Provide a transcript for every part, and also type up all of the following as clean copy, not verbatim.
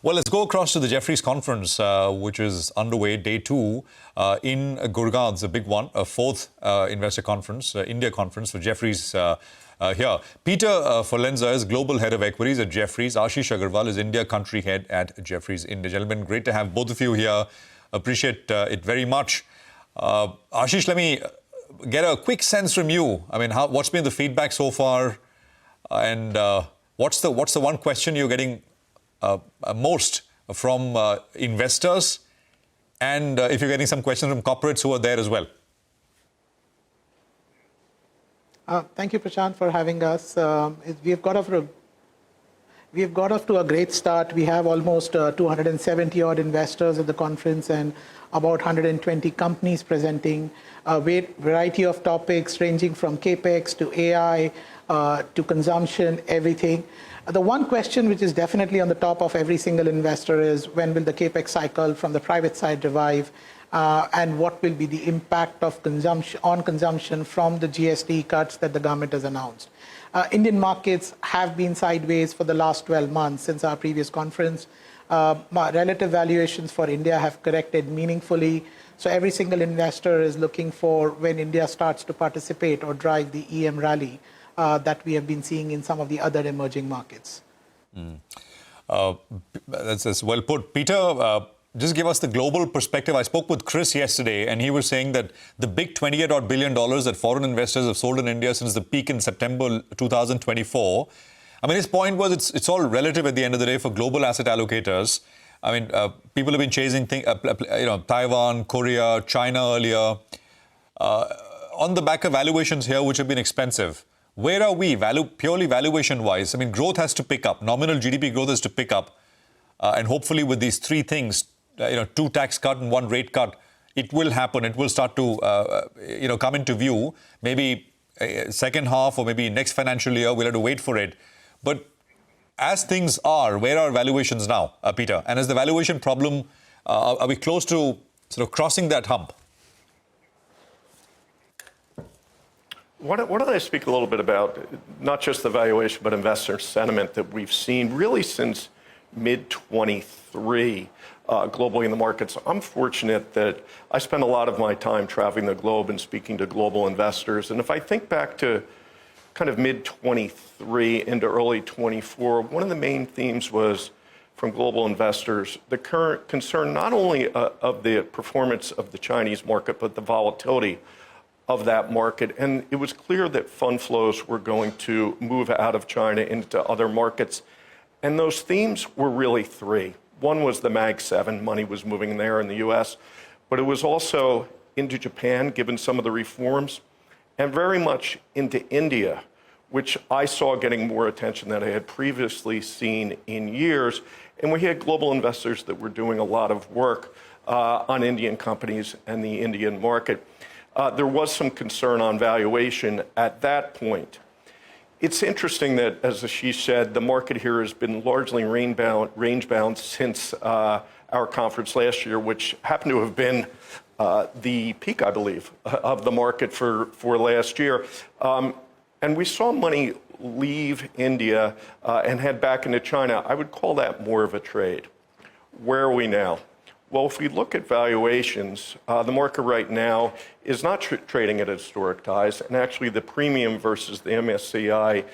Well, let's go across to the Jefferies conference, which is underway, day two, in Gurgaon. It's a big one, a fourth investor conference, India conference for Jefferies here. Peter Forlenza is Global Head of Equities at Jefferies. Aashish Agarwal is India Country Head at Jefferies India. Gentlemen, great to have both of you here. Appreciate it very much. Aashish, let me get a quick sense from you. I mean, what's been the feedback so far? And what's the one question you're getting most from investors, and if you're getting some questions from corporates who are there as well? Thank you, Prashant, for having us. We've got off to a great start. We have almost 270 odd investors at the conference and about 120 companies presenting. A variety of topics ranging from capex to AI to consumption, everything. The one question which is definitely on the top of every single investor is, when will the capex cycle from the private side revive, and what will be the impact of consumption from the GST cuts that the government has announced. Indian markets have been sideways for the last 12 months since our previous conference. Relative valuations for India have corrected meaningfully. So every single investor is looking for when India starts to participate or drive the EM rally that we have been seeing in some of the other emerging markets. That's well put. Peter, just give us the global perspective. I spoke with Chris yesterday, and he was saying that the big $28 billion that foreign investors have sold in India since the peak in September 2024. I mean, his point was it's all relative at the end of the day for global asset allocators. I mean, people have been chasing Taiwan, Korea, China earlier, on the back of valuations here, which have been expensive. Where are we, purely valuation-wise? I mean, growth has to pick up. Nominal GDP growth has to pick up. And hopefully with these three things, two tax cut and one rate cut, it will happen. It will start to, come into view. Maybe second half or maybe next financial year, we'll have to wait for it. But as things are, where are valuations now, Peter? And is the valuation problem, are we close to sort of crossing that hump? Why don't I speak a little bit about not just the valuation, but investor sentiment that we've seen really since mid-23 globally in the markets. I'm fortunate that I spend a lot of my time traveling the globe and speaking to global investors. And if I think back to kind of mid-23 into early 24, one of the main themes was from global investors, the current concern not only of the performance of the Chinese market, but the volatility of that market. And it was clear that fund flows were going to move out of China into other markets. And those themes were really three. One was the Mag 7, money was moving there in the US, but it was also into Japan, given some of the reforms, and very much into India, which I saw getting more attention than I had previously seen in years. And we had global investors that were doing a lot of work on Indian companies and the Indian market. There was some concern on valuation at that point. It's interesting that, as Aashish said, the market here has been largely range-bound since our conference last year, which happened to have been the peak, I believe, of the market for last year. And we saw money leave India and head back into China. I would call that more of a trade. Where are we now? Well, if we look at valuations, the market right now is not trading at historic highs, and actually the premium versus the MSCI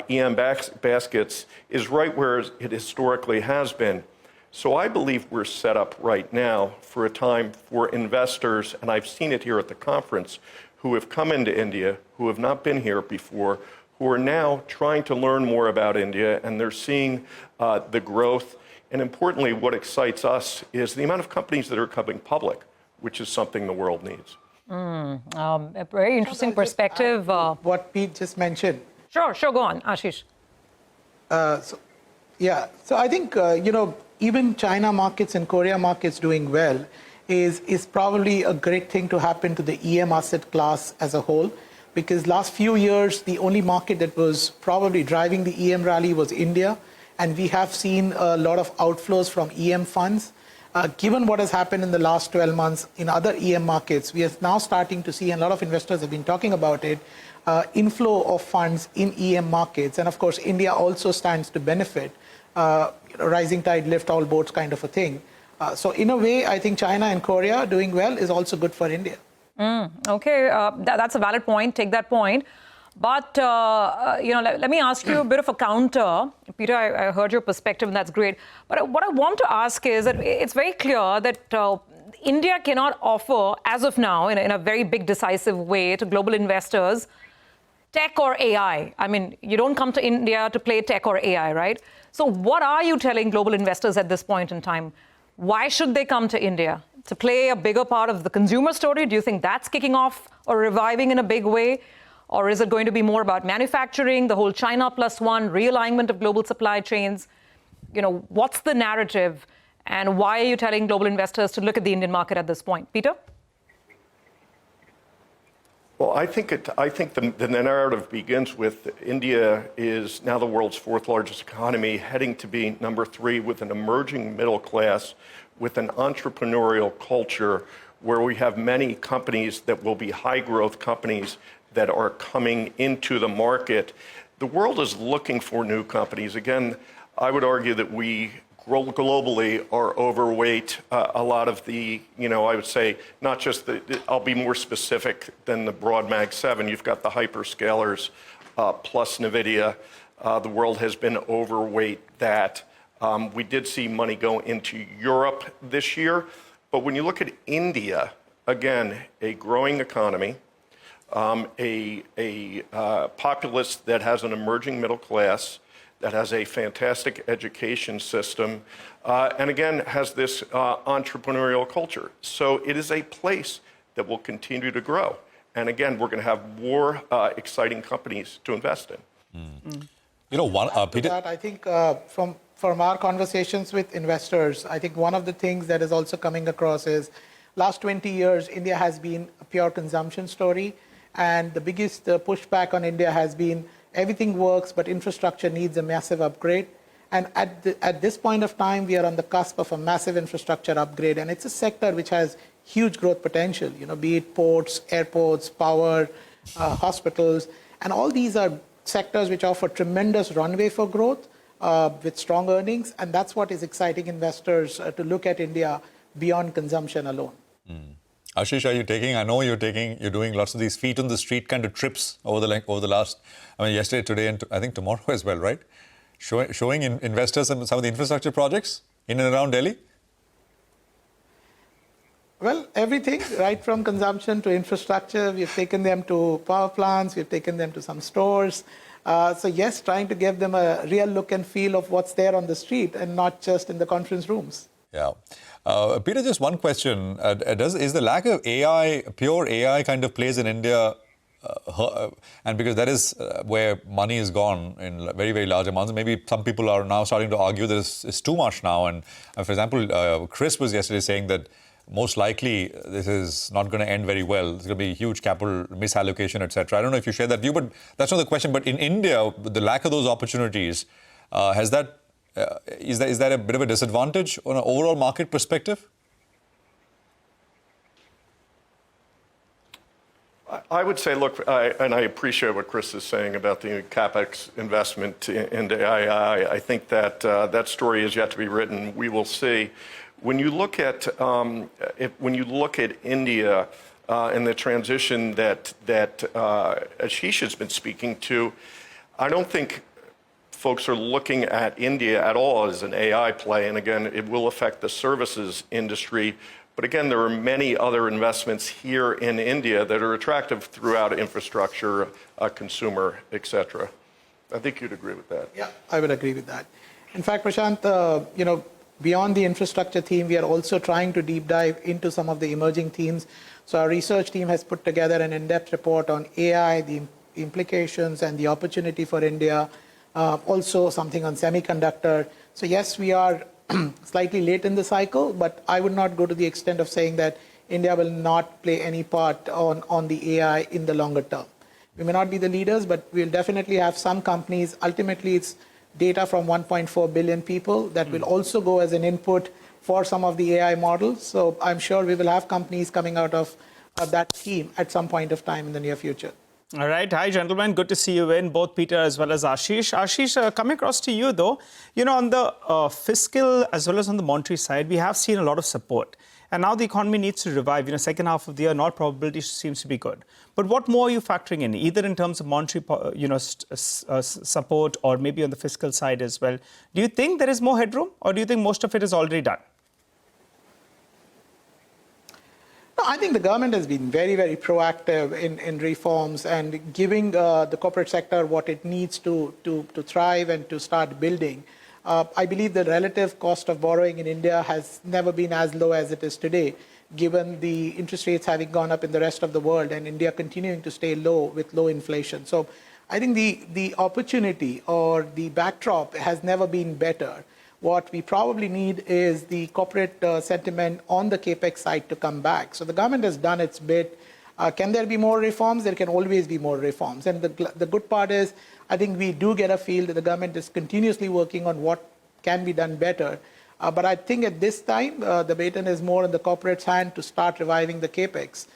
EM baskets is right where it historically has been. So I believe we're set up right now for a time for investors, and I've seen it here at the conference, who have come into India, who have not been here before, who are now trying to learn more about India, and they're seeing the growth. And importantly, what excites us is the amount of companies that are coming public, which is something the world needs. A very interesting perspective. What Pete just mentioned. Sure, go on, Aashish. So I think, even China markets and Korea markets doing well is probably a great thing to happen to the EM asset class as a whole, because last few years, the only market that was probably driving the EM rally was India. And we have seen a lot of outflows from EM funds. Given what has happened in the last 12 months in other EM markets, we are now starting to see, and a lot of investors have been talking about it, inflow of funds in EM markets. And of course, India also stands to benefit rising tide lift all boats kind of a thing. So in a way, I think China and Korea doing well is also good for India. Okay, that's a valid point. Take that point. But, let me ask you a bit of a counter. Peter, I heard your perspective, and that's great. But what I want to ask is that it's very clear that India cannot offer, as of now, in a very big, decisive way to global investors, tech or AI. I mean, you don't come to India to play tech or AI, right? So what are you telling global investors at this point in time? Why should they come to India? To play a bigger part of the consumer story? Do you think that's kicking off or reviving in a big way? Or is it going to be more about manufacturing, the whole China plus one, realignment of global supply chains? What's the narrative? And why are you telling global investors to look at the Indian market at this point? Peter? Well, I think the narrative begins with India is now the world's fourth largest economy, heading to be number 3 with an emerging middle class, with an entrepreneurial culture where we have many companies that will be high growth companies that are coming into the market. The world is looking for new companies. Again, I would argue that we globally are overweight a lot of the, I would say, not just I'll be more specific than the broad Mag 7. You've got the hyperscalers plus NVIDIA. The world has been overweight that. We did see money go into Europe this year. But when you look at India, again, a growing economy, a populace that has an emerging middle class, that has a fantastic education system, and again, has this entrepreneurial culture. So it is a place that will continue to grow. And again, we're going to have more exciting companies to invest in. Peter, I think from our conversations with investors, I think one of the things that is also coming across is last 20 years, India has been a pure consumption story. And the biggest pushback on India has been everything works, but infrastructure needs a massive upgrade. And at this point of time, we are on the cusp of a massive infrastructure upgrade. And it's a sector which has huge growth potential, be it ports, airports, power, hospitals. And all these are sectors which offer tremendous runway for growth with strong earnings. And that's what is exciting investors to look at India beyond consumption alone. Aashish, I know you're doing lots of these feet on the street kind of trips over the last, yesterday, today, and I think tomorrow as well, right? Showing investors some of the infrastructure projects in and around Delhi? Well, everything, right from consumption to infrastructure. We've taken them to power plants. We've taken them to some stores. So yes, trying to give them a real look and feel of what's there on the street and not just in the conference rooms. Yeah. Peter, just one question. Is the lack of AI, pure AI kind of plays in India, and because that is where money is gone in very, very large amounts, maybe some people are now starting to argue that it's too much now. And for example, Chris was yesterday saying that most likely this is not going to end very well. There's going to be huge capital misallocation, etc. I don't know if you share that view, but that's not the question. But in India, the lack of those opportunities, is that a bit of a disadvantage on an overall market perspective? I would say, look, and I appreciate what Chris is saying about the CapEx investment into AI. I think that that story is yet to be written. We will see. When you look at India and the transition that Aashish has been speaking to, I don't think folks are looking at India at all as an AI play. And again, it will affect the services industry. But again, there are many other investments here in India that are attractive throughout infrastructure, consumer, et cetera. I think you'd agree with that. Yeah, I would agree with that. In fact, Prashant, beyond the infrastructure theme, we are also trying to deep dive into some of the emerging themes. So our research team has put together an in-depth report on AI, the implications and the opportunity for India. Also something on semiconductor. So yes, we are slightly late in the cycle, but I would not go to the extent of saying that India will not play any part on the AI in the longer term. We may not be the leaders, but we'll definitely have some companies. Ultimately, it's data from 1.4 billion people that will also go as an input for some of the AI models. So I'm sure we will have companies coming out of that theme at some point of time in the near future. All right. Hi, gentlemen. Good to see you in, both Peter as well as Aashish. Aashish, coming across to you, though, on the fiscal as well as on the monetary side, we have seen a lot of support. And now the economy needs to revive. Second half of the year, all probability seems to be good. But what more are you factoring in, either in terms of monetary, support or maybe on the fiscal side as well? Do you think there is more headroom, or do you think most of it is already done? No, I think the government has been very, very proactive in reforms and giving the corporate sector what it needs to thrive and to start building. I believe the relative cost of borrowing in India has never been as low as it is today, given the interest rates having gone up in the rest of the world and India continuing to stay low with low inflation. So I think the opportunity or the backdrop has never been better. What we probably need is the corporate sentiment on the capex side to come back. So the government has done its bit. Can there be more reforms? There can always be more reforms. And the good part is, I think we do get a feel that the government is continuously working on what can be done better. But I think at this time, the baton is more in the corporate's hand to start reviving the capex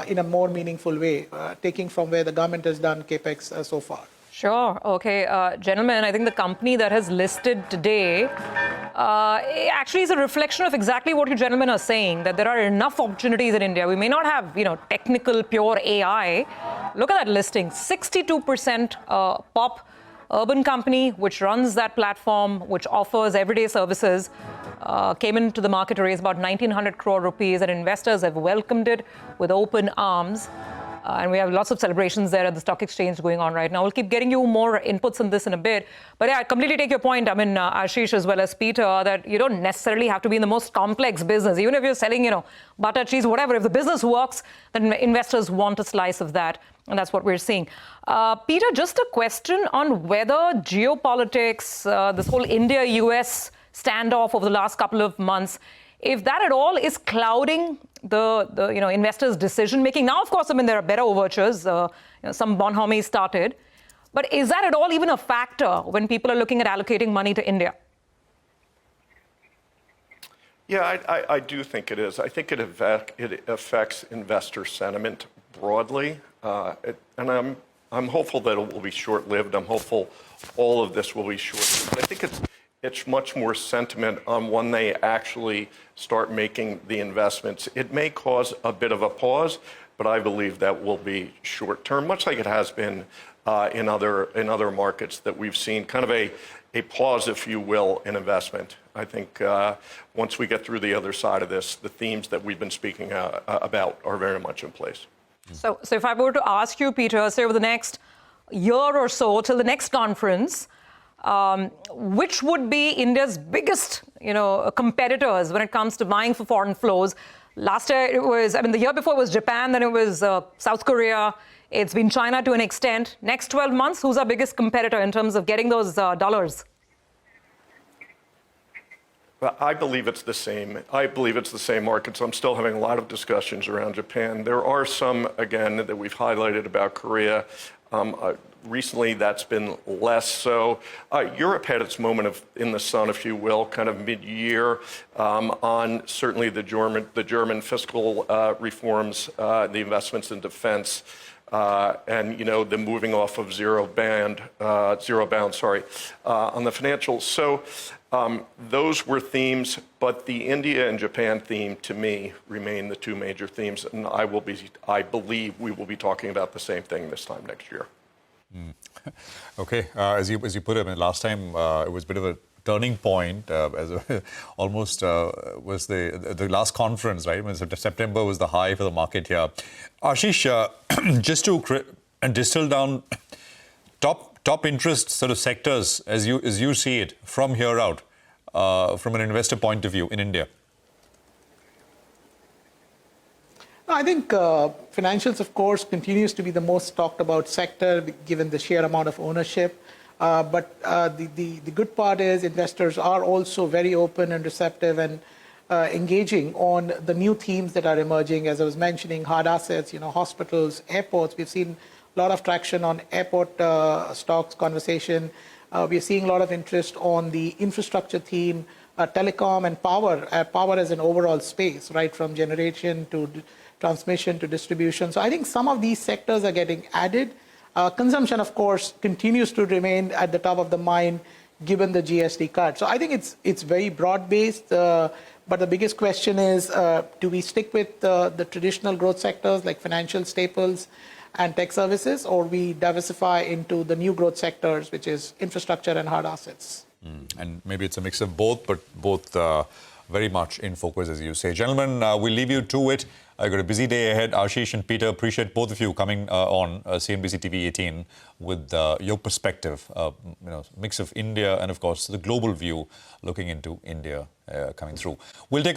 in a more meaningful way, taking from where the government has done capex so far. Sure. Okay. Gentlemen, I think the company that has listed today actually is a reflection of exactly what you gentlemen are saying, that there are enough opportunities in India. We may not have, technical, pure AI. Look at that listing, 62% pop urban company, which runs that platform, which offers everyday services, came into the market to raise about 1,900 crore rupees, and investors have welcomed it with open arms. And we have lots of celebrations there at the stock exchange going on right now. We'll keep getting you more inputs on this in a bit. But yeah, I completely take your point. I mean, Aashish as well as Peter, that you don't necessarily have to be in the most complex business. Even if you're selling, butter, cheese, whatever, if the business works, then investors want a slice of that. And that's what we're seeing. Peter, just a question on whether geopolitics, this whole India-US standoff over the last couple of months, if that at all is clouding the investors' decision making. Now, of course, there are better overtures. Some bonhomie started, but is that at all even a factor when people are looking at allocating money to India? Yeah, I do think it is. I think it affects investor sentiment broadly, and I'm hopeful that it will be short-lived. I'm hopeful all of this will be short-lived. But I think it's much more sentiment on when they actually start making the investments. It may cause a bit of a pause, but I believe that will be short-term, much like it has been in other markets that we've seen, kind of a pause, if you will, in investment. I think once we get through the other side of this, the themes that we've been speaking about are very much in place. So if I were to ask you, Peter, say over the next year or so, till the next conference, which would be India's biggest, competitors when it comes to vying for foreign flows? Last year it was, the year before it was Japan, then it was South Korea. It's been China to an extent. Next 12 months, who's our biggest competitor in terms of getting those dollars? Well, I believe it's the same. I believe it's the same markets. I'm still having a lot of discussions around Japan. There are some, again, that we've highlighted about Korea. Recently, that's been less so. Europe had its moment in the sun, if you will, kind of mid-year on certainly the German fiscal reforms, the investments in defense, and the moving off of zero bound, on the financials. So those were themes, but the India and Japan theme, to me, remain the two major themes, and I believe we will be talking about the same thing this time next year. Okay, as you put it, last time it was a bit of a turning point, almost was the last conference, right? When September was the high for the market here. Aashish, just to distill down top interest sort of sectors as you see it from here out, from an investor point of view in India. I think financials, of course, continues to be the most talked about sector given the sheer amount of ownership. But the good part is investors are also very open and receptive and engaging on the new themes that are emerging. As I was mentioning, hard assets, hospitals, airports. We've seen a lot of traction on airport stocks conversation. We're seeing a lot of interest on the infrastructure theme, telecom and power as an overall space, right from generation to transmission to distribution. So I think some of these sectors are getting added. Consumption, of course, continues to remain at the top of the mind given the GST cut. So I think it's very broad-based, but the biggest question is, do we stick with the traditional growth sectors like financial staples and tech services, or we diversify into the new growth sectors, which is infrastructure and hard assets? And maybe it's a mix of both, but both very much in focus, as you say. Gentlemen, we'll leave you to it. I've got a busy day ahead. Ashish and Peter, appreciate both of you coming on CNBC TV 18 with your perspective, mix of India and, of course, the global view looking into India coming through. We'll take a